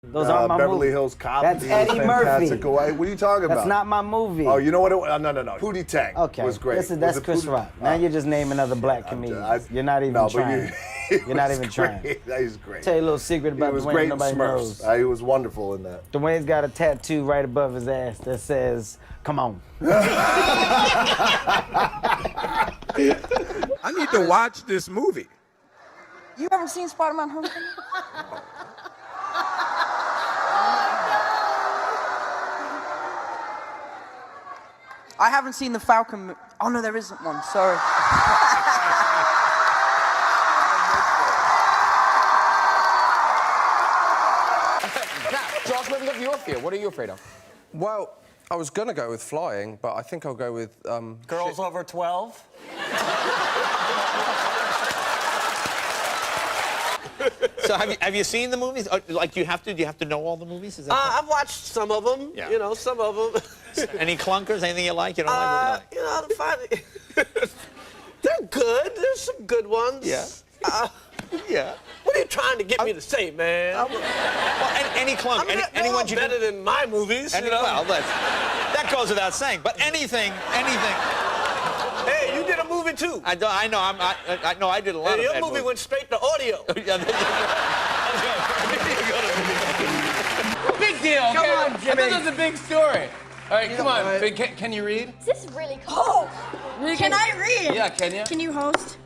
Those aren't my Beverly movies. Hills Cop. That's He was Eddie fantastic. Murphy. What are you talking about? That's not my movie. Oh, you know what? No. Pootie Tang was great. That's Chris Rock. Now you're just naming other black comedians. You're not even trying. You're not even trying. He's great. Tell you a little secret about He was Dwayne great in nobody Smurfs. knows. He was wonderful in that. Dwayne's got a tattoo right above his ass that says, "Come on." I need to watch this movie. You haven't seen Spider-Man Homecoming? I haven't seen the Falcon. Oh no, there isn't one. Sorry. Josh, what have your fear? What are you afraid of? Well, I was gonna go with flying, but I think I'll go with girls over 12. So have you seen the movies? Like, do you have to know all the movies? Is that I've watched some of them. Yeah. You know, some of them. any clunkers? Anything you like? You don't like? You know, they're good. There's some good ones. Yeah. Yeah. What are you trying to get me to say, man? Well, any clunk, anyone you better than my movies. You know? Well, that goes without saying. But anything. Hey, you did a movie too. I know. I did a lot of your bad movie movies. went straight to audio. Big deal. Come on, Jimmy. This is a big story. All right, come on. Can you read? This is really cool. Can I read? Yeah, can you? Can you host?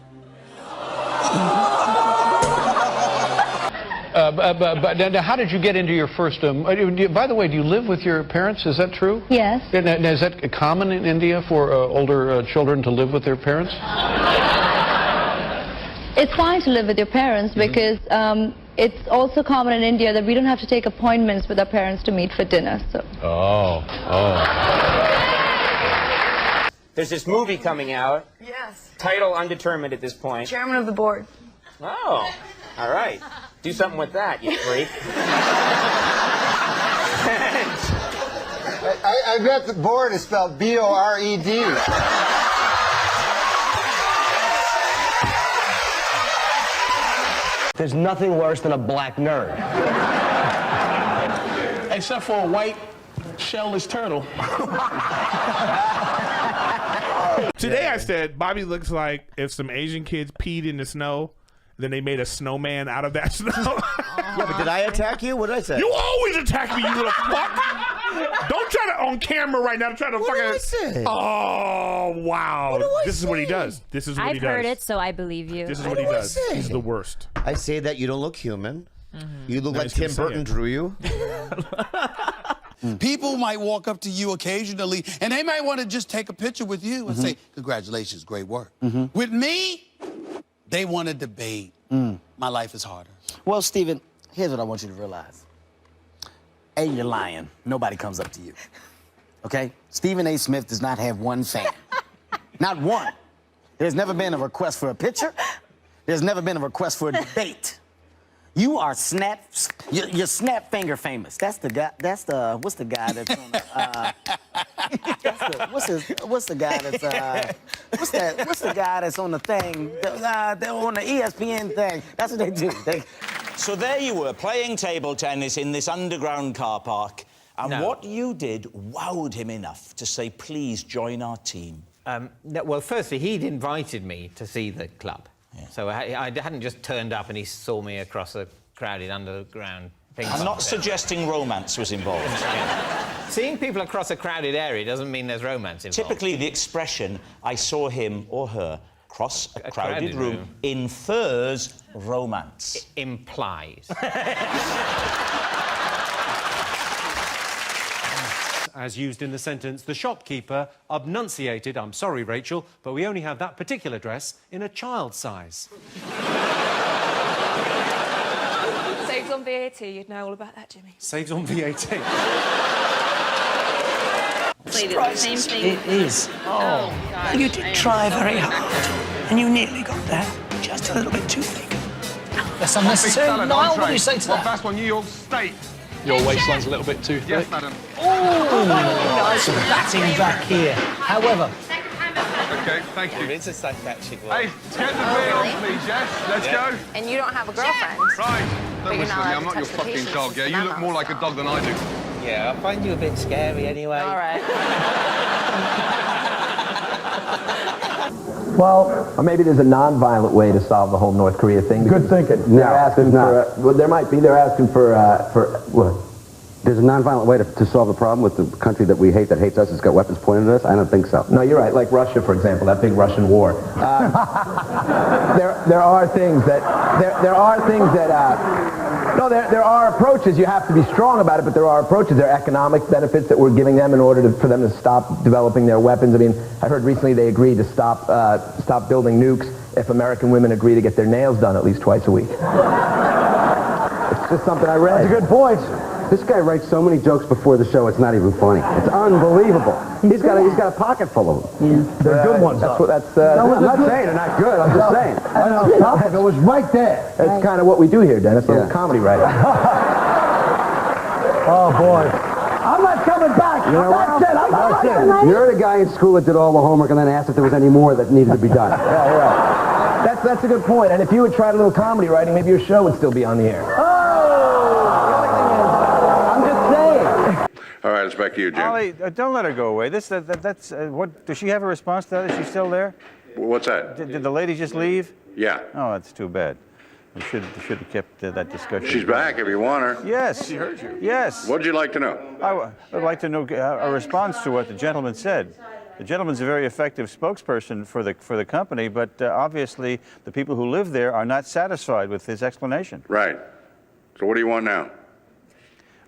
But how did you get into your first... by the way, do you live with your parents? Is that true? Yes. Now, is that common in India for older children to live with their parents? It's fine to live with your parents because it's also common in India that we don't have to take appointments with our parents to meet for dinner. So. Oh. There's this movie coming out. Yes. Title undetermined at this point. Chairman of the board. Oh, all right. Do something with that, you freak. I bet the board is spelled B-O-R-E-D. There's nothing worse than a black nerd. Except for a white shellless turtle. Today I said Bobby looks like if some Asian kids peed in the snow, then they made a snowman out of that snow. Yeah, but did I attack you? What did I say? You always attack me, you little fuck. Don't try to on camera right now to try to What did I say? Oh wow! This is what he does. This is what he I've does. heard it, so I believe you. This is what he does. This is the worst. I say that you don't look human. You look I like was gonna Tim say Burton it. drew you. People might walk up to you occasionally, and they might want to just take a picture with you and say, congratulations, great work. With me, they want to debate. My life is harder. Well, Stephen, here's what I want you to realize. A, you're lying. Nobody comes up to you. Okay? Stephen A. Smith does not have one fan. Not one. There's never been a request for a picture. There's never been a request for a debate. You are you're snap finger famous. That's the guy. What's the guy that's on what's the guy that's what's the guy that's on the thing? They're on the ESPN thing. That's what they do. So there you were, playing table tennis in this underground car park, and what you did wowed him enough to say, please join our team. Well, firstly, he'd invited me to see the club. Yeah. So I hadn't just turned up and he saw me across a crowded underground thing. I'm not suggesting romance was involved. Seeing people across a crowded area doesn't mean there's romance involved. Typically, the expression, I saw him or her cross a crowded room infers romance. It implies. As used in the sentence, the shopkeeper obnunciated, I'm sorry, Rachel, but we only have that particular dress in a child size. Saves on VAT, you'd know all about that, Jimmy. Saves on VAT. Played it the same thing. It is. Oh, God. You did try very hard, and you nearly got there. Just a little bit too thick. That's unnecessary. Niall, what do you say to that? That's one New York State. Your waistline's a little bit too thick. Yes, madam. Oh, nice batting back here. However... Okay, thank you. It's a psychiatric Hey, get the beer on, please, Jess. Let's go. And you don't have a girlfriend. Right. Don't listen to me. I'm not your fucking dog, yeah? You look more like a dog than I do. Yeah, I find you a bit scary anyway. All right. Well, or maybe there's a non-violent way to solve the whole North Korea thing. Good thinking. They're asking for, well, there might be, they're asking for what? There's a non-violent way to solve the problem with the country that we hate, that hates us, that's got weapons pointed at us? I don't think so. No, you're right, like Russia, for example, that big Russian war. There are things that, there are approaches, you have to be strong about it, but there are approaches, there are economic benefits that we're giving them in order for them to stop developing their weapons. I mean, I heard recently they agreed to stop building nukes if American women agree to get their nails done at least twice a week. It's just something I read. That's a good point. This guy writes so many jokes before the show, it's not even funny. It's unbelievable. He's got a pocket full of them. Yeah. They're good ones. That's what that's. No, I'm not saying they're not good. I'm just saying. I know. Topic. It was right there. That's kind of what we do here, Dennis. Little comedy writing. Oh boy. I'm not coming back. You know what? That's it. You're the guy in school that did all the homework and then asked if there was any more that needed to be done. Yeah, you're right. That's a good point. And if you had tried a little comedy writing, maybe your show would still be on the air. All right, it's back to you, Jim. Ollie, don't let her go away. That's what. Does she have a response to that? Is she still there? What's that? Did the lady just leave? Yeah. Oh, that's too bad. We should have kept that discussion. She's back if you want her. Yes. She heard you. Yes. What'd you like to know? I would like to know a response to what the gentleman said. The gentleman's a very effective spokesperson for the company, but obviously the people who live there are not satisfied with his explanation. Right. So what do you want now?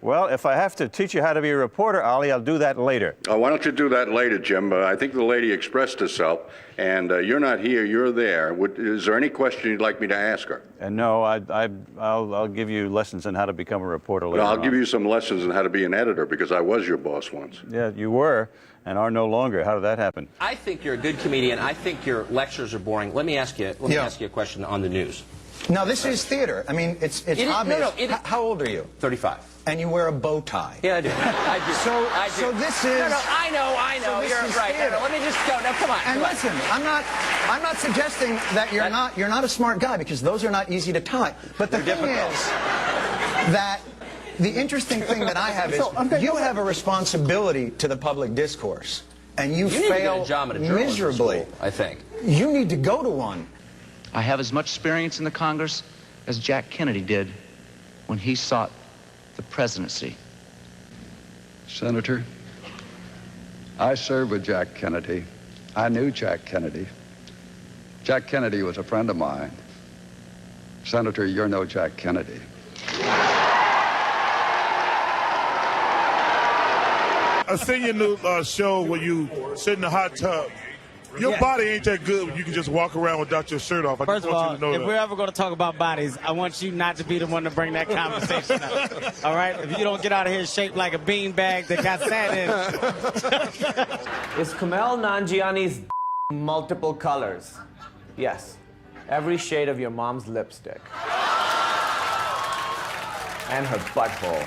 Well, if I have to teach you how to be a reporter, Ollie, I'll do that later. Why don't you do that later, Jim? I think the lady expressed herself, and you're not here, you're there. Is there any question you'd like me to ask her? No, I'll give you lessons on how to become a reporter later. Well, I'll give you some lessons on how to be an editor, because I was your boss once. Yeah, you were, and are no longer. How did that happen? I think you're a good comedian. I think your lectures are boring. Let me ask you a question on the news. Now, this is theater. I mean, it's obvious. How old are you? 35. And you wear a bow tie. Yeah, I do. I do. So this is... No, I know. So You're right. No, let me just go. No, come on. And listen, I'm not suggesting that you're not a smart guy, because those are not easy to tie. But the thing is that the interesting thing that I have is you have a responsibility to the public discourse, and you fail need to get a job at a journalism miserably. School, I think. You need to go to one. I have as much experience in the Congress as Jack Kennedy did when he sought the presidency. Senator, I served with Jack Kennedy. I knew Jack Kennedy. Jack Kennedy was a friend of mine. Senator, you're no Jack Kennedy. I seen your new show where you sit in the hot tub. Your body ain't that good when you can just walk around without your shirt off. First of all, if that. we're ever going to talk about bodies, I want you not to be the one to bring that conversation up. All right? If you don't get out of here shaped like a beanbag that got sand in it. Is Kumail Nanjiani's multiple colors? Yes. Every shade of your mom's lipstick. And her butthole.